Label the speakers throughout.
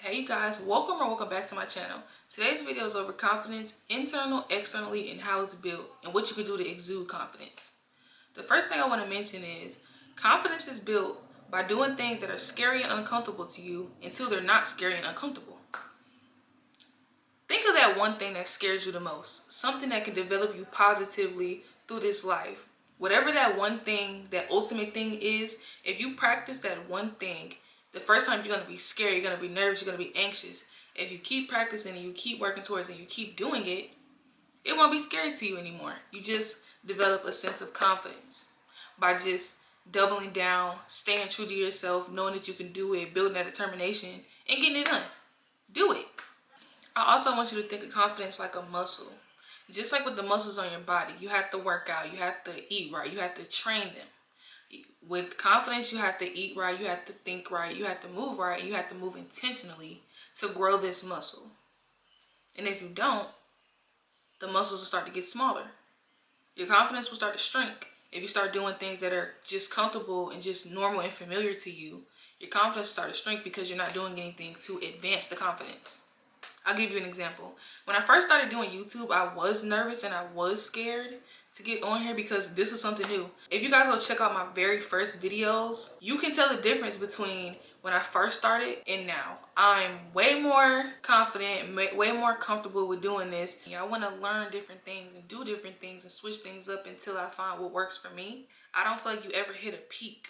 Speaker 1: Hey you guys, welcome back to my channel. Today's video is over confidence, internal, externally, and how it's built and what you can do to exude confidence. The first thing I want to mention is confidence is built by doing things that are scary and uncomfortable to you until they're not scary and uncomfortable. Think of that one thing that scares you the most, something that can develop you positively through this life. Whatever that one thing, that ultimate thing is, if you practice that one thing, the first time you're going to be scared, you're going to be nervous, you're going to be anxious. If you keep practicing and you keep working towards it and you keep doing it, it won't be scary to you anymore. You just develop a sense of confidence by just doubling down, staying true to yourself, knowing that you can do it, building that determination, and getting it done. Do it. I also want you to think of confidence like a muscle. Just like with the muscles on your body, you have to work out, you have to eat right, you have to train them. With confidence, you have to eat right, you have to think right, you have to move right, and you have to move intentionally to grow this muscle. And if you don't, the muscles will start to get smaller. Your confidence will start to shrink. If you start doing things that are just comfortable and just normal and familiar to you, your confidence will start to shrink because you're not doing anything to advance the confidence. I'll give you an example. When I first started doing YouTube, I was nervous and I was scared to get on here because this was something new. If you guys go check out my very first videos, you can tell the difference between when I first started and now. I'm way more confident, way more comfortable with doing this. I want to learn different things and do different things and switch things up until I find what works for me. I don't feel like you ever hit a peak.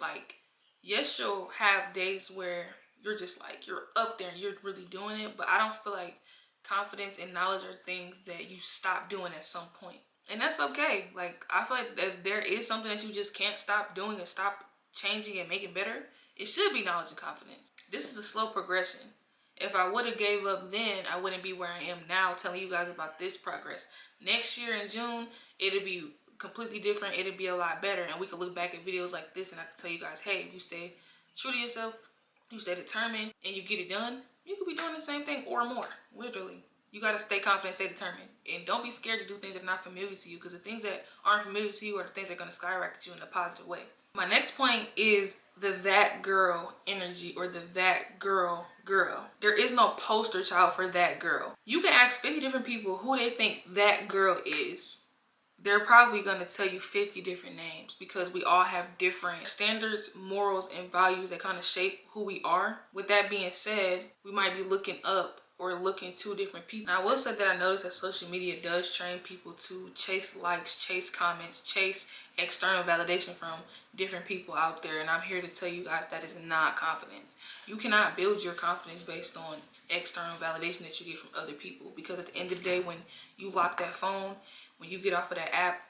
Speaker 1: Like, yes, you'll have days where you're just like, you're up there and you're really doing it, but I don't feel like confidence and knowledge are things that you stop doing at some point. And that's okay. Like, I feel like if there is something that you just can't stop doing and stop changing and making better, it should be knowledge and confidence. This is a slow progression. If I would have gave up then, I wouldn't be where I am now telling you guys about this progress. Next year in June, it'll be completely different. It'll be a lot better. And we can look back at videos like this and I can tell you guys, hey, if you stay true to yourself, you stay determined, and you get it done, you could be doing the same thing or more, literally. You got to stay confident, stay determined. And don't be scared to do things that are not familiar to you, because the things that aren't familiar to you are the things that are going to skyrocket you in a positive way. My next point is the that girl energy, or the that girl. There is no poster child for that girl. You can ask 50 different people who they think that girl is. They're probably going to tell you 50 different names because we all have different standards, morals, and values that kind of shape who we are. With that being said, we might be looking up or looking to different people. Now, I will say that I noticed that social media does train people to chase likes, chase comments, chase external validation from different people out there. And I'm here to tell you guys that is not confidence. You cannot build your confidence based on external validation that you get from other people. Because at the end of the day, when you lock that phone, when you get off of that app,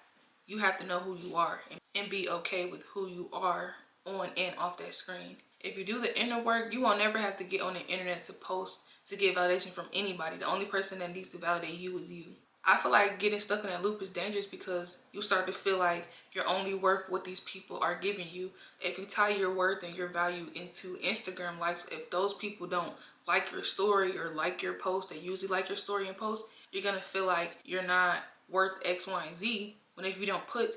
Speaker 1: you have to know who you are and be okay with who you are on and off that screen. If you do the inner work, you won't never have to get on the internet to post to get validation from anybody. The only person that needs to validate you is you. I feel like getting stuck in that loop is dangerous because you start to feel like you're only worth what these people are giving you. If you tie your worth and your value into Instagram likes, if those people don't like your story or like your post, they usually like your story and post, you're going to feel like you're not worth X, Y, and Z, when if you don't put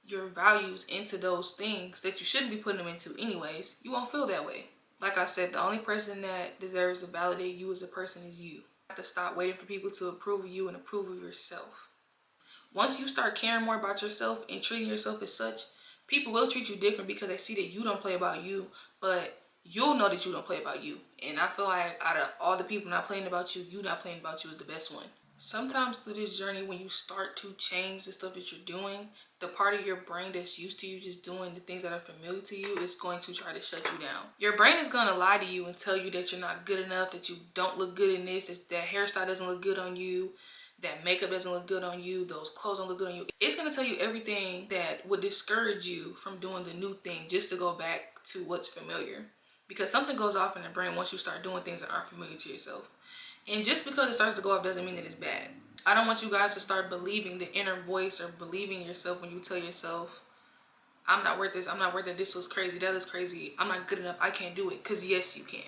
Speaker 1: your values into those things that you shouldn't be putting them into anyways, you won't feel that way. Like I said, the only person that deserves to validate you as a person is you. You have to stop waiting for people to approve of you and approve of yourself. Once you start caring more about yourself and treating yourself as such, people will treat you different because they see that you don't play about you, but you'll know that you don't play about you. And I feel like out of all the people not playing about you, you not playing about you is the best one. Sometimes through this journey, when you start to change the stuff that you're doing, the part of your brain that's used to you just doing the things that are familiar to you is going to try to shut you down. Your brain is going to lie to you and tell you that you're not good enough, that you don't look good in this, that hairstyle doesn't look good on you, that makeup doesn't look good on you, those clothes don't look good on you. It's going to tell you everything that would discourage you from doing the new thing just to go back to what's familiar. Because something goes off in the brain once you start doing things that aren't familiar to yourself. And just because it starts to go off doesn't mean that it's bad. I don't want you guys to start believing the inner voice or believing yourself when you tell yourself, I'm not worth this, I'm not worth it, this looks crazy, that looks crazy, I'm not good enough, I can't do it. Because yes, you can.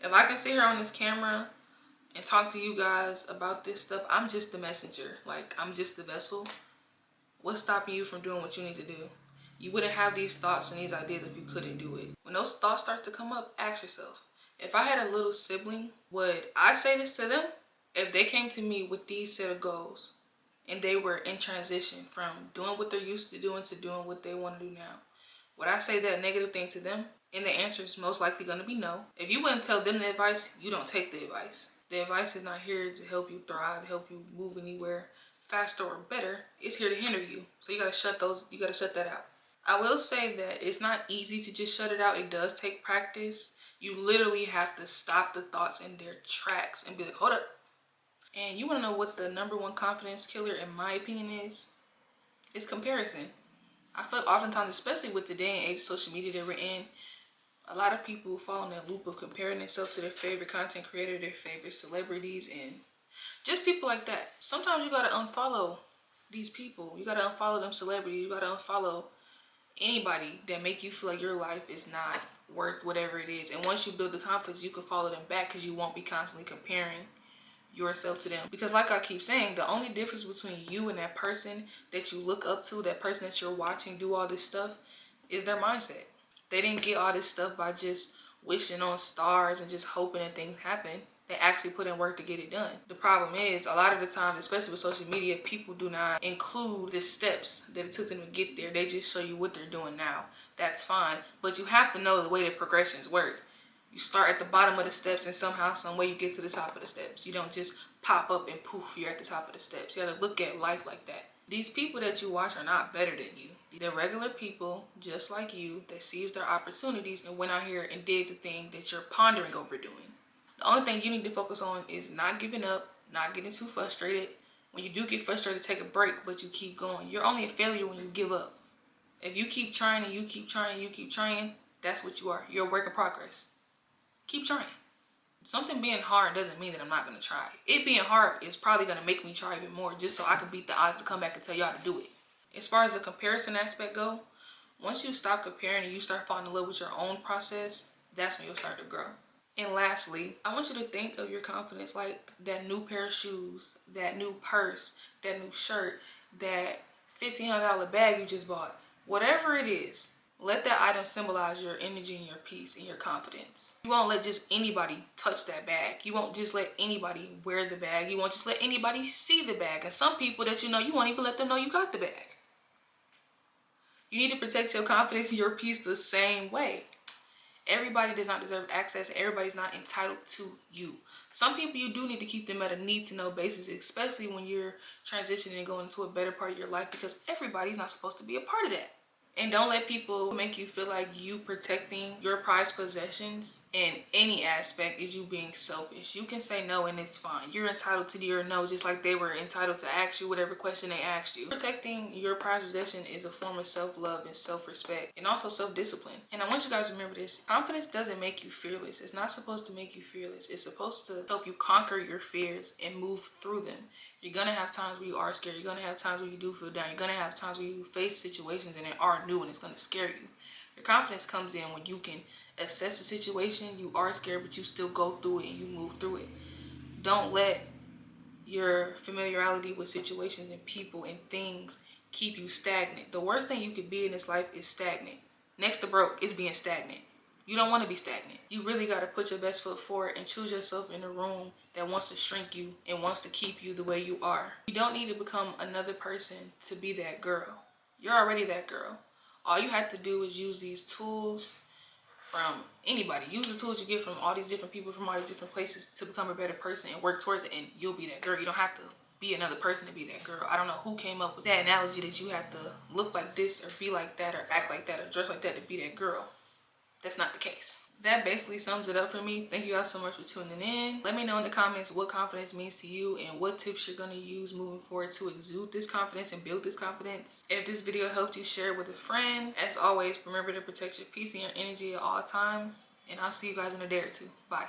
Speaker 1: If I can sit here on this camera and talk to you guys about this stuff, I'm just the messenger. Like, I'm just the vessel. What's stopping you from doing what you need to do? You wouldn't have these thoughts and these ideas if you couldn't do it. When those thoughts start to come up, ask yourself, If I had a little sibling, would I say this to them? If they came to me with these set of goals and they were in transition from doing what they're used to doing what they want to do now, would I say that negative thing to them? And the answer is most likely going to be no. If you wouldn't tell them the advice, you don't take the advice. The advice is not here to help you thrive, help you move anywhere faster or better. It's here to hinder you. So you got to shut that out. I will say that it's not easy to just shut it out. It does take practice. You literally have to stop the thoughts in their tracks and be like, hold up. And you want to know what the #1 confidence killer, in my opinion, is? It's comparison. I feel like oftentimes, especially with the day and age of social media that we're in, a lot of people fall in that loop of comparing themselves to their favorite content creator, their favorite celebrities, and just people like that. Sometimes you got to unfollow these people. You got to unfollow them celebrities. You got to unfollow anybody that make you feel like your life is not worth whatever it is. And once you build the confidence, you can follow them back because you won't be constantly comparing yourself to them. Because like I keep saying, the only difference between you and that person that you look up to, that person that you're watching do all this stuff, is their mindset. They didn't get all this stuff by just wishing on stars and just hoping that things happen. They actually put in work to get it done. The problem is, a lot of the times, especially with social media, people do not include the steps that it took them to get there. They just show you what they're doing now. That's fine, but you have to know the way that progressions work. You start at the bottom of the steps and somehow, some way you get to the top of the steps. You don't just pop up and poof, you're at the top of the steps. You have to look at life like that. These people that you watch are not better than you. They're regular people just like you that seized their opportunities and went out here and did the thing that you're pondering over doing. The only thing you need to focus on is not giving up, not getting too frustrated. When you do get frustrated, take a break, but you keep going. You're only a failure when you give up. If you keep trying and you keep trying and you keep trying, that's what you are. You're a work in progress. Keep trying. Something being hard doesn't mean that I'm not going to try. It being hard is probably going to make me try even more just so I can beat the odds to come back and tell y'all to do it. As far as the comparison aspect go, once you stop comparing and you start falling in love with your own process, that's when you'll start to grow. And lastly, I want you to think of your confidence like that new pair of shoes, that new purse, that new shirt, that $1,500 bag you just bought. Whatever it is, let that item symbolize your energy and your peace and your confidence. You won't let just anybody touch that bag. You won't just let anybody wear the bag. You won't just let anybody see the bag. And some people that you know, you won't even let them know you got the bag. You need to protect your confidence and your peace the same way. Everybody does not deserve access. Everybody's not entitled to you. Some people you do need to keep them at a need-to-know basis, especially when you're transitioning and going into a better part of your life, because everybody's not supposed to be a part of that. And don't let people make you feel like you protecting your prized possessions in any aspect is you being selfish. You can say no and it's fine. You're entitled to your no just like they were entitled to ask you whatever question they asked you. Protecting your prized possession is a form of self-love and self-respect and also self-discipline. And I want you guys to remember this. Confidence doesn't make you fearless. It's not supposed to make you fearless. It's supposed to help you conquer your fears and move through them. You're going to have times where you are scared. You're going to have times where you do feel down. You're going to have times where you face situations and they are new and it's going to scare you. Your confidence comes in when you can assess the situation. You are scared, but you still go through it and you move through it. Don't let your familiarity with situations and people and things keep you stagnant. The worst thing you could be in this life is stagnant. Next to broke is being stagnant. You don't want to be stagnant. You really got to put your best foot forward and choose yourself in a room that wants to shrink you and wants to keep you the way you are. You don't need to become another person to be that girl. You're already that girl. All you have to do is use these tools from anybody. Use the tools you get from all these different people from all these different places to become a better person and work towards it, and you'll be that girl. You don't have to be another person to be that girl. I don't know who came up with that analogy that you have to look like this or be like that or act like that or dress like that to be that girl. That's not the case. That basically sums it up for me. Thank you guys so much for tuning in. Let me know in the comments what confidence means to you and what tips you're going to use moving forward to exude this confidence and build this confidence. If this video helped you, share it with a friend. As always, remember to protect your peace and your energy at all times. And I'll see you guys in a day or two. Bye.